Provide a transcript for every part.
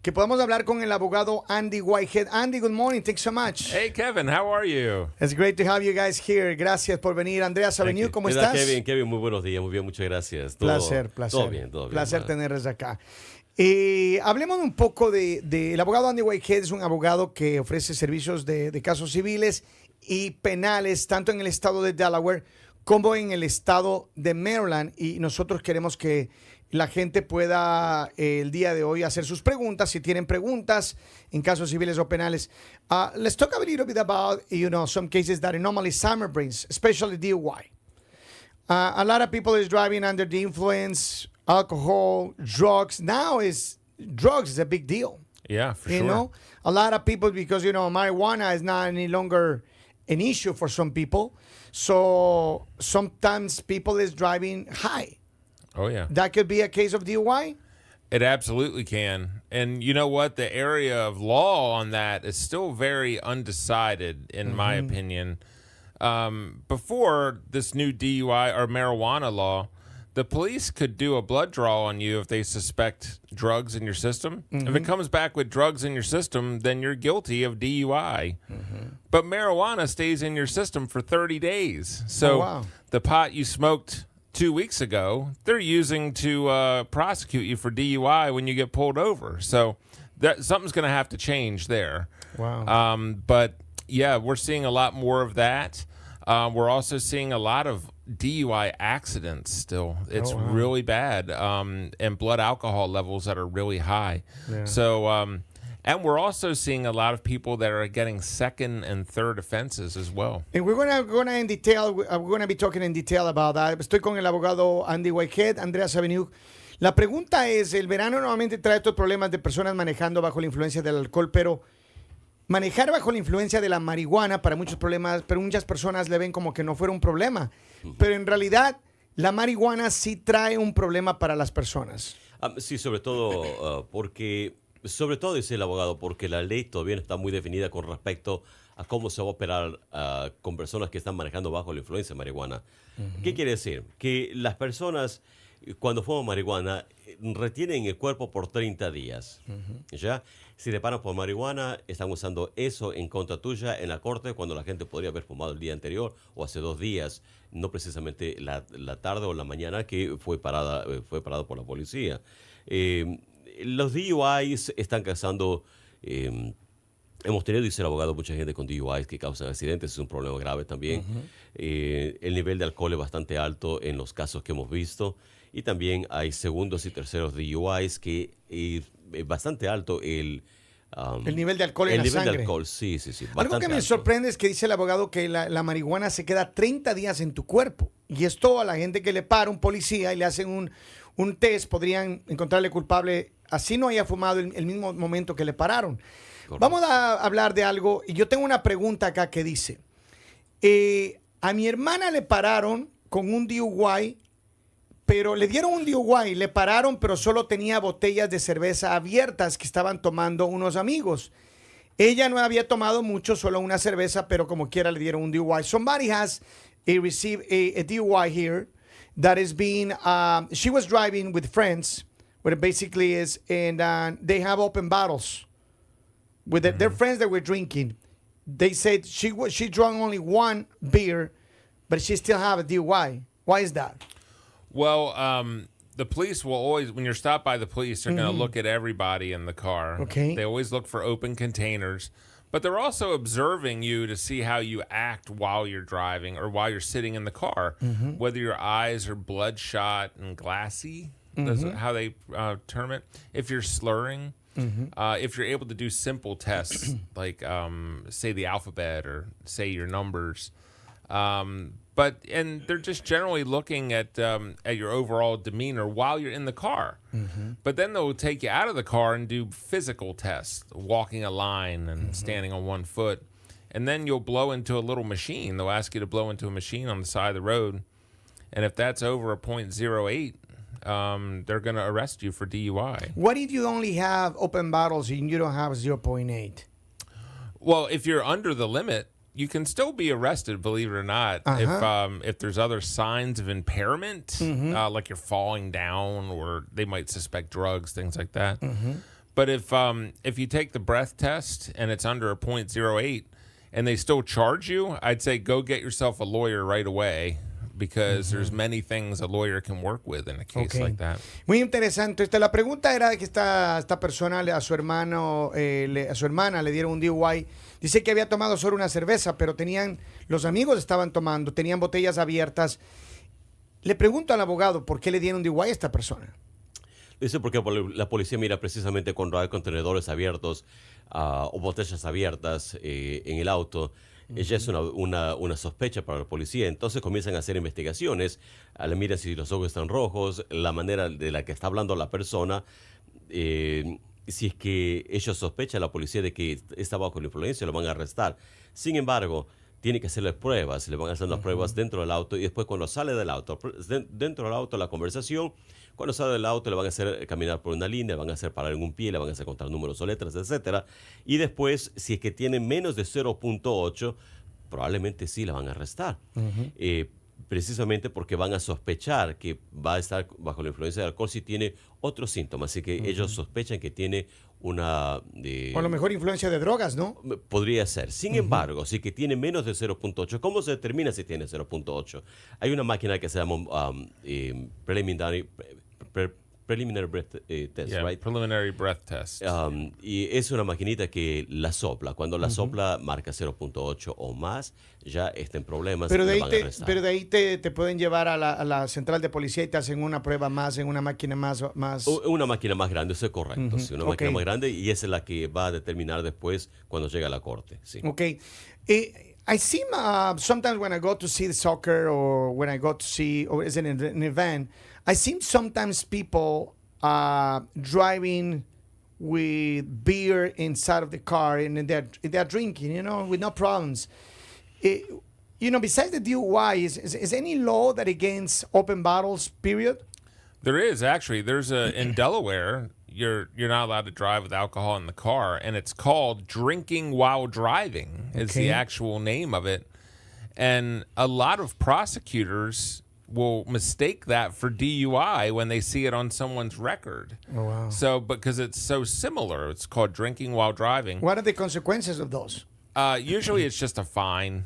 que podamos hablar con el abogado Andy Whitehead. Andy, good morning. Thanks so much. Hey, Kevin, how are you? It's great to have you guys here. Gracias por venir. Andrea Savenue, ¿cómo ¿Qué tal, estás? Kevin, muy buenos días. Muy bien, muchas gracias. Placer. Todo bien. Placer Vale. tenerles acá. Hablemos un poco el abogado Andy Whitehead. Es un abogado que ofrece servicios de casos civiles y penales, tanto en el estado de Delaware como en el estado de Maryland. Y nosotros queremos que la gente pueda el día de hoy hacer sus preguntas, si tienen preguntas en casos civiles o penales. Let's talk a little bit about, some cases that normally summer brings, especially DUI. A lot of people is driving under the influence, alcohol, drugs. Now drugs is a big deal. Yeah, for You sure. know, a lot of people, because, marijuana is not any longer an issue for some people. So sometimes people is driving high. Oh, yeah. That could be a case of DUI. It absolutely can. And you know what? The area of law on that is still very undecided, in my opinion. Before this new DUI or marijuana law, the police could do a blood draw on you if they suspect drugs in your system. If it comes back with drugs in your system, then you're guilty of DUI. But marijuana stays in your system for 30 days. So wow. the pot you smoked 2 weeks ago, they're using to prosecute you for DUI when you get pulled over. So something's going to have to change there. Wow. But yeah, we're seeing a lot more of that. We're also seeing a lot of DUI accidents still. It's really bad, and blood alcohol levels that are really high. Yeah. So, and we're also seeing a lot of people that are getting second and third offenses as well. And we're gonna in detail. We're gonna be talking in detail about that. Estoy con el abogado Andy Whitehead, Andrea Savenue. La pregunta es: el verano normalmente trae estos problemas de personas manejando bajo la influencia del alcohol, pero manejar bajo la influencia de la marihuana para muchos problemas, pero muchas personas le ven como que no fuera un problema. Pero en realidad, la marihuana sí trae un problema para las personas. Sí, sobre todo sobre todo dice el abogado, porque la ley todavía no está muy definida con respecto a cómo se va a operar con personas que están manejando bajo la influencia de marihuana. ¿Qué quiere decir? Que las personas, cuando fuman marihuana, retienen el cuerpo por 30 días. ¿Ya? Si te paran por marihuana, están usando eso en contra tuya en la corte, cuando la gente podría haber fumado el día anterior o hace 2 días, no precisamente la tarde o la mañana que fue parado por la policía. Los DUIs están causando... hemos tenido, dice el abogado, mucha gente con DUIs que causan accidentes. Es un problema grave también. El nivel de alcohol es bastante alto en los casos que hemos visto. Y también hay segundos y terceros DUIs que es bastante alto el nivel de alcohol en la sangre. El nivel de alcohol, sí. Algo que me alto. sorprende es que dice el abogado que la marihuana se queda 30 días en tu cuerpo. Y esto a la gente que le para un policía y le hacen un test, podrían encontrarle culpable, así no haya fumado el mismo momento que le pararon. Correcto. Vamos a hablar de algo. Y yo tengo una pregunta acá que dice, a mi hermana le pararon con un DUI, pero le dieron un DUI, le pararon, pero solo tenía botellas de cerveza abiertas que estaban tomando unos amigos. Ella no había tomado mucho, solo una cerveza, pero como quiera le dieron un DUI. Somebody has received a DUI here that is being, she was driving with friends, what it basically is, and they have open bottles with their friends that were drinking. They said she drank only one beer, but she still have a DUI. Why is that? Well, the police will always, when you're stopped by the police, they're going to look at everybody in the car. Okay. They always look for open containers. But they're also observing you to see how you act while you're driving or while you're sitting in the car, whether your eyes are bloodshot and glassy, that's how they term it. If you're slurring, if you're able to do simple tests like say the alphabet or say your numbers. And they're just generally looking at your overall demeanor while you're in the car. But then they'll take you out of the car and do physical tests, walking a line and standing on one foot. And then you'll blow into a little machine. They'll ask you to blow into a machine on the side of the road. And if that's over a .08, they're going to arrest you for DUI. What if you only have open bottles and you don't have 0.8? Well, if you're under the limit, you can still be arrested, believe it or not, if there's other signs of impairment, like you're falling down, or they might suspect drugs, things like that. But if you take the breath test and it's under a .08 and they still charge you, I'd say go get yourself a lawyer right away because there's many things a lawyer can work with in a case like that. Muy interesante. La pregunta era de que esta persona a su hermano, a su hermana le dieron un DUI. Dice que había tomado solo una cerveza, pero los amigos estaban tomando, tenían botellas abiertas. Le pregunto al abogado por qué le dieron DUI a esta persona. Dice porque la policía mira precisamente cuando hay contenedores abiertos o botellas abiertas en el auto. Ella es una sospecha para la policía. Entonces comienzan a hacer investigaciones. Le miran si los ojos están rojos, la manera de la que está hablando la persona. Si es que ellos sospechan a la policía de que está bajo la influencia, lo van a arrestar. Sin embargo, tiene que hacerle pruebas. Le van a hacer las pruebas dentro del auto y después cuando sale del auto, dentro del auto la conversación. Cuando sale del auto le van a hacer caminar por una línea, le van a hacer parar en un pie, le van a hacer contar números o letras, etcétera. Y después, si es que tiene menos de 0.8, probablemente sí la van a arrestar. Precisamente porque van a sospechar que va a estar bajo la influencia del alcohol si tiene otros síntomas. Así que ellos sospechan que tiene una... o a lo mejor influencia de drogas, ¿no? Podría ser. Sin embargo, si que tiene menos de 0.8, ¿cómo se determina si tiene 0.8? Hay una máquina que se llama preliminary breath test, right? Preliminary breath test. Y es una maquinita que la sopla. Cuando la sopla, marca 0.8 o más, ya está en problemas. Pero de ahí te pueden llevar a la central de policía y te hacen una prueba más en una máquina más. Una máquina más grande, eso es correcto. Sí, una máquina más grande y esa es la que va a determinar después cuando llega a la corte. Sí. Okay. I seem sometimes when I go to see the soccer or when I go to see or is in an event, I seem sometimes people driving with beer inside of the car and they're drinking, with no problems. Besides the DUI, is any law that against open bottles, period? There is actually. There's in Delaware, you're not allowed to drive with alcohol in the car, and it's called drinking while driving is the actual name of it. And a lot of prosecutors will mistake that for DUI when they see it on someone's record. Oh, wow. So because it's so similar, it's called drinking while driving. What are the consequences of those? Usually it's just a fine.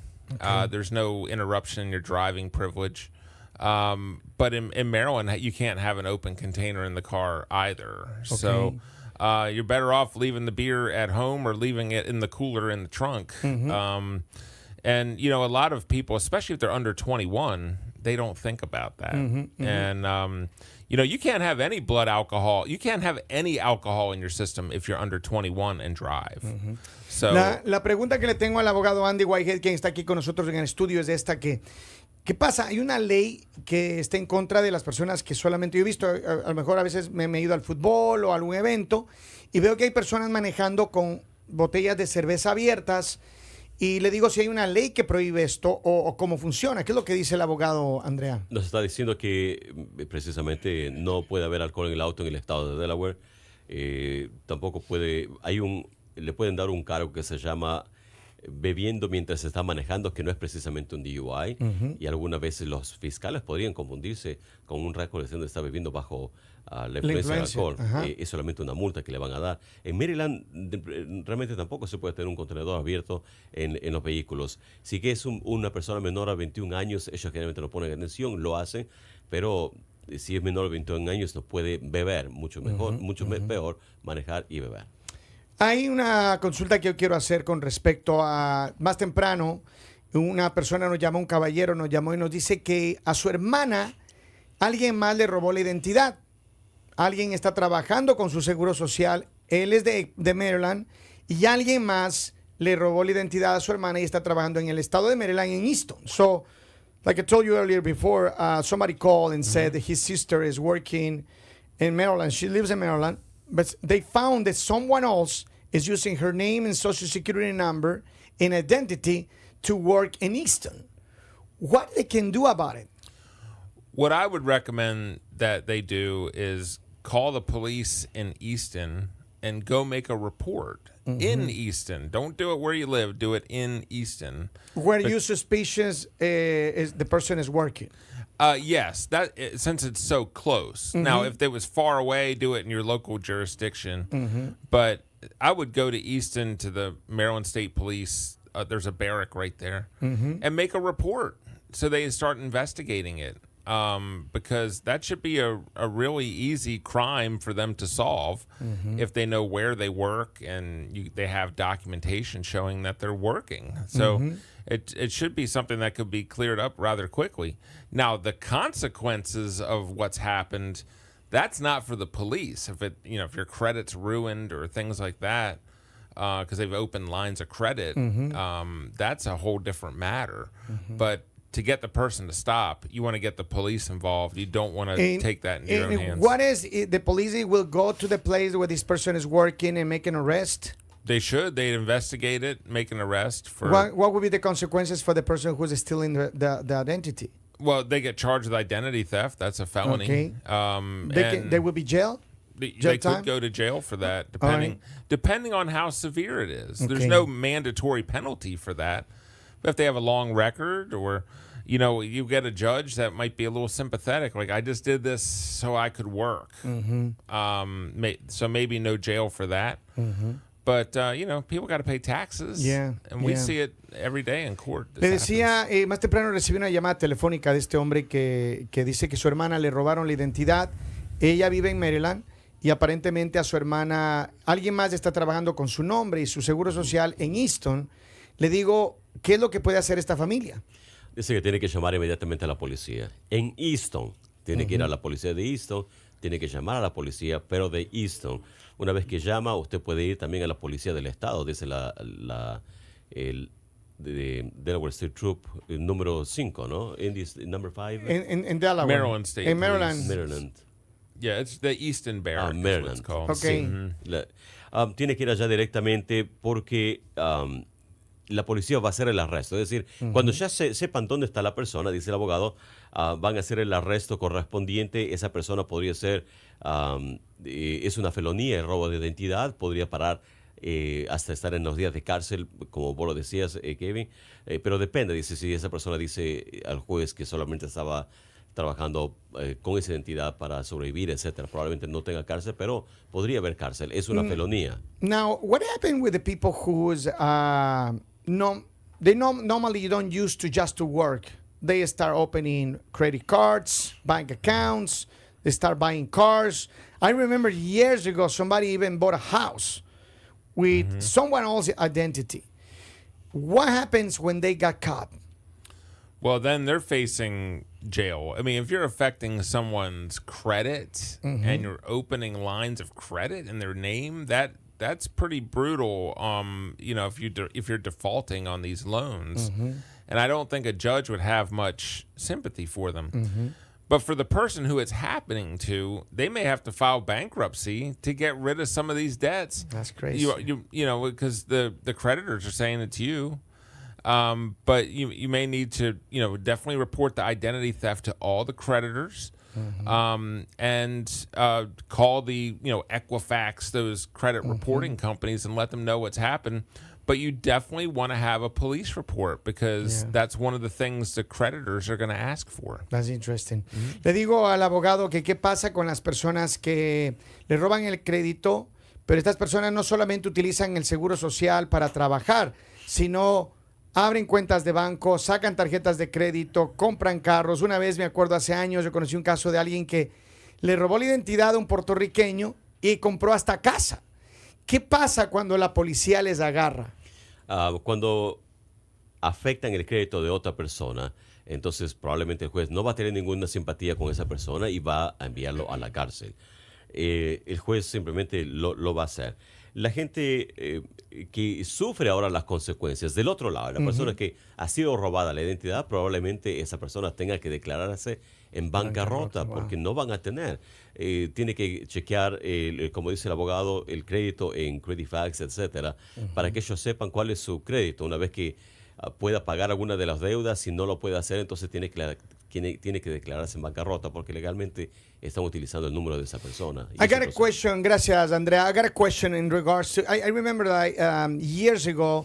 There's no interruption in your driving privilege. But in Maryland, you can't have an open container in the car either. Okay. So you're better off leaving the beer at home or leaving it in the cooler in the trunk. And, a lot of people, especially if they're under 21, they don't think about that. And, you can't have any blood alcohol. You can't have any alcohol in your system if you're under 21 and drive. So, la pregunta que le tengo al abogado Andy Whitehead, quien está aquí con nosotros en el estudio, es esta ¿qué pasa? Hay una ley que está en contra de las personas que solamente... Yo he visto, a lo mejor a veces me he ido al fútbol o a algún evento y veo que hay personas manejando con botellas de cerveza abiertas y le digo si hay una ley que prohíbe esto o cómo funciona. ¿Qué es lo que dice el abogado, Andrea? Nos está diciendo que precisamente no puede haber alcohol en el auto en el estado de Delaware. Tampoco le pueden dar un cargo que se llama... bebiendo mientras se está manejando, que no es precisamente un DUI, y algunas veces los fiscales podrían confundirse con un récord de está bebiendo bajo la influencia del alcohol. Es solamente una multa que le van a dar. En Maryland realmente tampoco se puede tener un contenedor abierto en los vehículos. Si que es una persona menor a 21 años, ellos generalmente no ponen atención, lo hacen, pero si es menor a 21 años no puede beber, mucho peor manejar y beber. Hay una consulta que yo quiero hacer con respecto a, más temprano, una persona un caballero nos llamó y nos dice que a su hermana alguien más le robó la identidad. Alguien está trabajando con su seguro social, él es de Maryland, y alguien más le robó la identidad a su hermana y está trabajando en el estado de Maryland, en Easton. So, like I told you earlier before, somebody called and said that his sister is working in Maryland. She lives in Maryland. But they found that someone else is using her name and social security number and identity to work in Easton. What they can do about it? What I would recommend that they do is call the police in Easton and go make a report in Easton. Don't do it where you live. Do it in Easton. Where you suspicious is the person is working. Yes, since it's so close. Now, if it was far away, do it in your local jurisdiction. But I would go to Easton to the Maryland State Police. There's a barrack right there, and make a report so they start investigating it. Because that should be a really easy crime for them to solve if they know where they work and they have documentation showing that they're working. So it should be something that could be cleared up rather quickly. Now, the consequences of what's happened, that's not for the police. If your credit's ruined or things like that, because they've opened lines of credit, that's a whole different matter. But to get the person to stop, you want to get the police involved. You don't want to take that in your own hands. What is the police will go to the place where this person is working and make an arrest? They should. They investigate it, make an arrest for. What would be the consequences for the person who's stealing the identity? Well, they get charged with identity theft. That's a felony. Okay. They will be jailed. They could go to jail for that, depending on how severe it is. Okay. There's no mandatory penalty for that. But if they have a long record, or you get a judge that might be a little sympathetic, like, I just did this so I could work. So maybe no jail for that. But people got to pay taxes. And we see it every day in court. Le decía, más temprano recibí una llamada telefónica de este hombre que dice que su hermana le robaron la identidad. Ella vive en Maryland y aparentemente a su hermana alguien más está trabajando con su nombre y su seguro social en Easton. Le digo, ¿qué es lo que puede hacer esta familia? Dice que tiene que llamar inmediatamente a la policía. En Easton, tiene que ir a la policía de Easton, tiene que llamar a la policía, pero de Easton. Una vez que llama, usted puede ir también a la policía del estado, dice el Delaware State Troop número 5, ¿no? Number 5. En Delaware. Maryland State. En Maryland. Maryland. Yeah, it's the Easton Barracks. Maryland. It's called. Okay. Tiene que ir allá directamente porque la policía va a hacer el arresto. Es decir, cuando ya sepan dónde está la persona, dice el abogado, van a hacer el arresto correspondiente. Esa persona podría ser, es una felonía, el robo de identidad, podría parar hasta estar en los días de cárcel, como vos lo decías, Kevin. Pero depende, dice, si esa persona dice al juez que solamente estaba trabajando con esa identidad para sobrevivir, etcétera. Probablemente no tenga cárcel, pero podría haber cárcel. Es una felonía. Now, what happened with the people who's normally don't use to just to work? They start opening credit cards, bank accounts, they start buying cars. I remember years ago somebody even bought a house with someone else's identity. What happens when they got caught? Well, then they're facing jail. I mean, if you're affecting someone's credit and you're opening lines of credit in their name, that's pretty brutal. If you're defaulting on these loans, and I don't think a judge would have much sympathy for them. But for the person who it's happening to, they may have to file bankruptcy to get rid of some of these debts. That's crazy. Because the creditors are saying it's you. But you may need to, definitely report the identity theft to all the creditors, and call the, Equifax, those credit reporting companies, and let them know what's happened. But you definitely want to have a police report because that's one of the things the creditors are going to ask for. That's interesting. Le digo al abogado que qué pasa con las personas que le roban el crédito, pero estas personas no solamente utilizan el seguro social para trabajar, sino abren cuentas de banco, sacan tarjetas de crédito, compran carros. Una vez, me acuerdo, hace años, yo conocí un caso de alguien que le robó la identidad a un puertorriqueño y compró hasta casa. ¿Qué pasa cuando la policía les agarra? Cuando afectan el crédito de otra persona, entonces probablemente el juez no va a tener ninguna simpatía con esa persona y va a enviarlo a la cárcel. El juez simplemente lo va a hacer. La gente que sufre ahora las consecuencias del otro lado, la persona que ha sido robada la identidad, probablemente esa persona tenga que declararse en bancarrota porque no van a tener. Tiene que chequear, como dice el abogado, el crédito en Credifax, etcétera, para que ellos sepan cuál es su crédito. Una vez que pueda pagar alguna de las deudas, si no lo puede hacer, entonces tiene que declararse en bancarrota porque legalmente están utilizando el número de esa persona. I got a question. Gracias, Andrea. I got a question in regards to, I remember that years ago,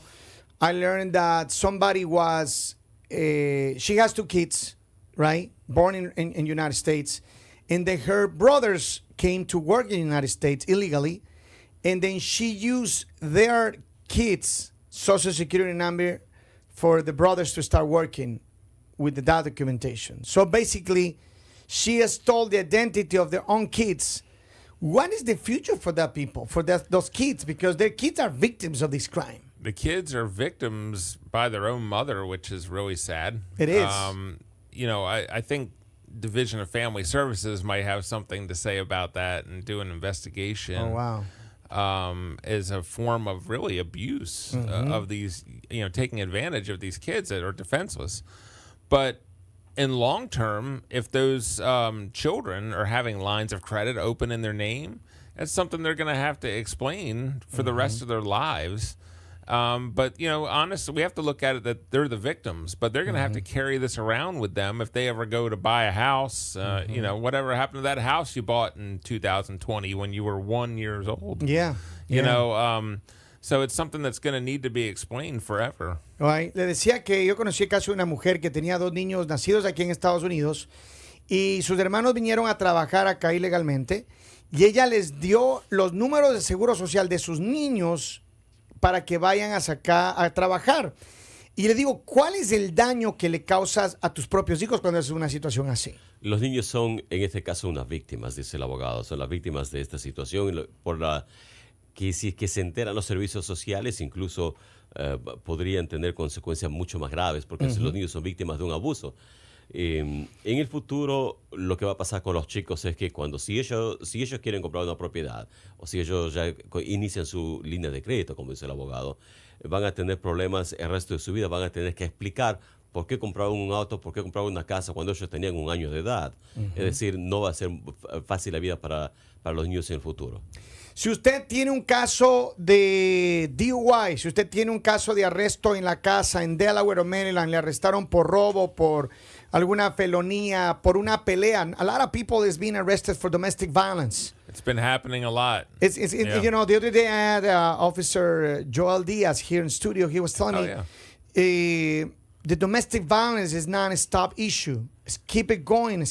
I learned that somebody was, she has 2 kids, right? born in United States, and then her brothers came to work in the United States illegally, and then she used their kids' social security number for the brothers to start working with the documentation. So basically, she has stole the identity of their own kids. What is the future for that people, for those kids? Because their kids are victims of this crime. The kids are victims by their own mother, which is really sad. It is. I think Division of Family Services might have something to say about that and do an investigation. Oh, wow. As a form of really abuse of these, taking advantage of these kids that are defenseless. But in long term, if those children are having lines of credit open in their name, that's something they're going to have to explain for the rest of their lives. But, honestly, we have to look at it that they're the victims, but they're going to have to carry this around with them if they ever go to buy a house, whatever happened to that house you bought in 2020 when you were 1 year old. Yeah. So it's something that's going to need to be explained forever. Right. Le decía que yo conocí el caso de una mujer que tenía 2 niños nacidos aquí en Estados Unidos y sus hermanos vinieron a trabajar acá ilegalmente y ella les dio los números de seguro social de sus niños para que vayan a trabajar. Y le digo, ¿cuál es el daño que le causas a tus propios hijos cuando es una situación así? Los niños son, en este caso, unas víctimas, dice el abogado. Son las víctimas de esta situación que si es que se enteran los servicios sociales, incluso podrían tener consecuencias mucho más graves, porque los niños son víctimas de un abuso. En el futuro, lo que va a pasar con los chicos es que si ellos quieren comprar una propiedad, o si ellos ya inician su línea de crédito, como dice el abogado, van a tener problemas el resto de su vida, van a tener que explicar por qué compraron un auto, por qué compraron una casa cuando ellos tenían 1 año de edad. Es decir, no va a ser fácil la vida para los niños en el futuro. Si usted tiene un caso de DUI, si usted tiene un caso de arresto en la casa en Delaware o Maryland, le arrestaron por robo, por alguna felonía, por una pelea. A lot of people is being arrested for domestic violence. It's been happening a lot. The other day I had Officer Joel Diaz here in studio. He was telling me the domestic violence is not a stop issue. It's keep it going.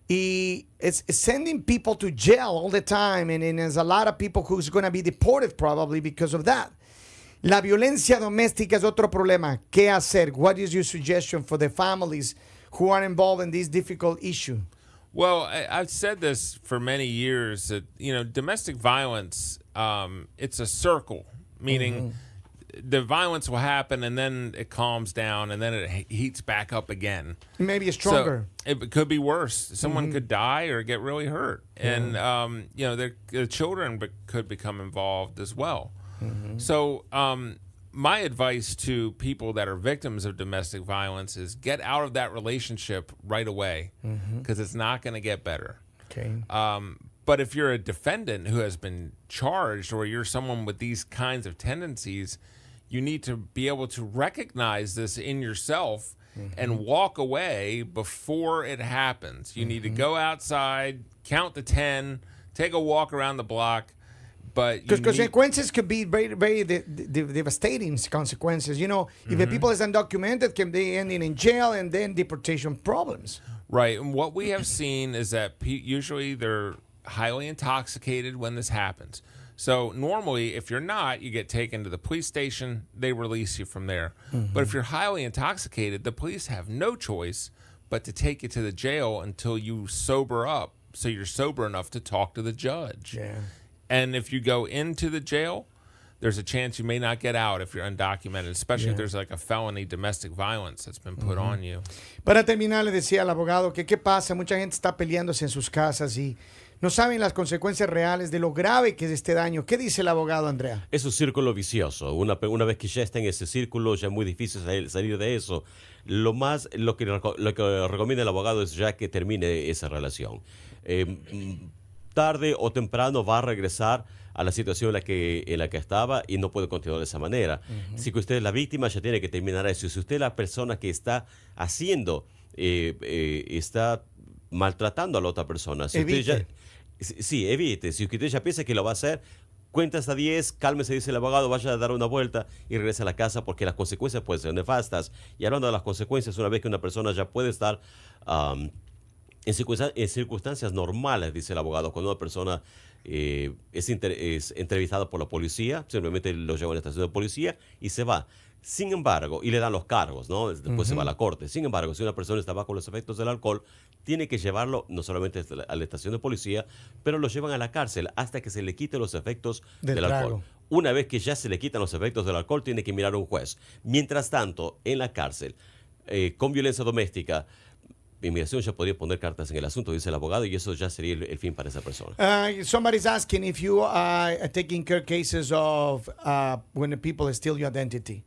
It's sending people to jail all the time, and there's a lot of people who's going to be deported probably because of that. La violencia doméstica es otro problema. ¿Qué hacer? What is your suggestion for the families who are involved in this difficult issue? Well, I've said this for many years that, domestic violence, it's a circle, meaning the violence will happen and then it calms down and then it heats back up again. Maybe it's stronger. So it could be worse. Someone could die or get really hurt. And, the children could become involved as well. So my advice to people that are victims of domestic violence is get out of that relationship right away because it's not going to get better. Okay. But if you're a defendant who has been charged or you're someone with these kinds of tendencies, you need to be able to recognize this in yourself and walk away before it happens. You need to go outside, count to 10, take a walk around the block. Because consequences could be very, very devastating consequences. If the people is undocumented, can they end in jail and then deportation problems. Right. And what we have seen is that usually they're highly intoxicated when this happens. So normally, if you're not, you get taken to the police station. They release you from there. But if you're highly intoxicated, the police have no choice but to take you to the jail until you sober up. So you're sober enough to talk to the judge. Yeah. And if you go into the jail, there's a chance you may not get out if you're undocumented, especially if there's like a felony domestic violence that's been put on you. Para terminar, le decía al abogado que qué pasa, mucha gente está peleándose en sus casas y no saben las consecuencias reales de lo grave que es este daño. ¿Qué dice el abogado, Andrea? Es un círculo vicioso. Una vez que ya está en ese círculo, ya es muy difícil salir de eso. Lo que recomienda el abogado es ya que termine esa relación. Tarde o temprano va a regresar a la situación en la que estaba y no puede continuar de esa manera. Si que usted es la víctima, ya tiene que terminar eso. Si usted es la persona que está haciendo, está maltratando a la otra persona. Si evite. evite. Si usted ya piensa que lo va a hacer, cuenta hasta 10, cálmese, dice el abogado, vaya a dar una vuelta y regrese a la casa porque las consecuencias pueden ser nefastas. Y hablando de las consecuencias, una vez que una persona ya puede estar en circunstancias normales, dice el abogado, cuando una persona es entrevistada por la policía, simplemente lo lleva a la estación de policía y se va. Sin embargo, y le dan los cargos, ¿no? Después se va a la corte. Sin embargo, si una persona está bajo los efectos del alcohol, tiene que llevarlo no solamente a la estación de policía, pero lo llevan a la cárcel hasta que se le quiten los efectos del alcohol. Una vez que ya se le quitan los efectos del alcohol, tiene que mirar a un juez. Mientras tanto, en la cárcel, con violencia doméstica, inmigración ya podría poner cartas en el asunto, dice el abogado, y eso ya sería el fin para esa persona. Somebody's asking if you are taking care cases of when the people steal your identity.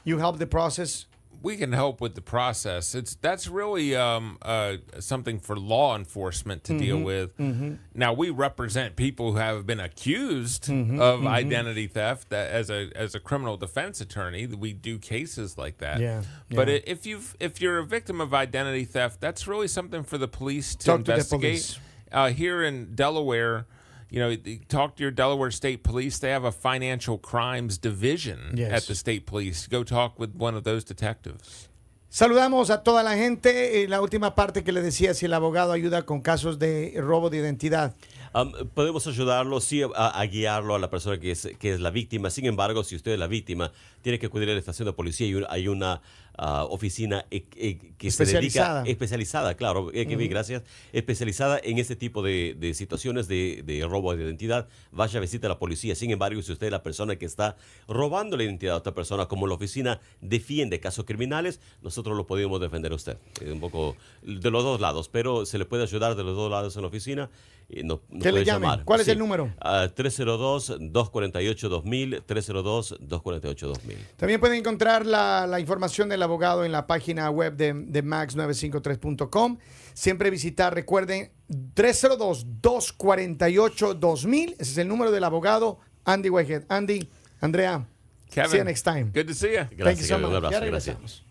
You help the process? We can help with the process. That's really something for law enforcement to deal with. Now, we represent people who have been accused of identity theft. As a criminal defense attorney, we do cases like that. But if you're a victim of identity theft, that's really something for the police to investigate. Here in Delaware, talk to your Delaware State Police. They have a financial crimes division at the state police. Go talk with one of those detectives. Saludamos a toda la gente. La última parte que le decía, si el abogado ayuda con casos de robo de identidad. Podemos ayudarlo, sí, a guiarlo a la persona que es la víctima. Sin embargo, si usted es la víctima, tiene que acudir a la estación de policía y hay una oficina que especializada. se dedica, especializada, claro, gracias, especializada en este tipo de situaciones de robo de identidad. Vaya, visita a la policía. Sin embargo, si usted es la persona que está robando la identidad a otra persona, como la oficina defiende casos criminales, nosotros lo podemos defender a usted. Un poco de los dos lados, pero se le puede ayudar de los dos lados en la oficina. Que le llamen. Llamar. ¿Cuál es el número? 302-248-2000, 302-248-2000. También pueden encontrar la información del abogado en la página web de max953.com. Siempre visitar, recuerden, 302-248-2000. Ese es el número del abogado Andy Whitehead. Andy, Andrea, Kevin, see you next time. Good to see you. Gracias, Thank you so much. un abrazo, Ya gracias. regresamos.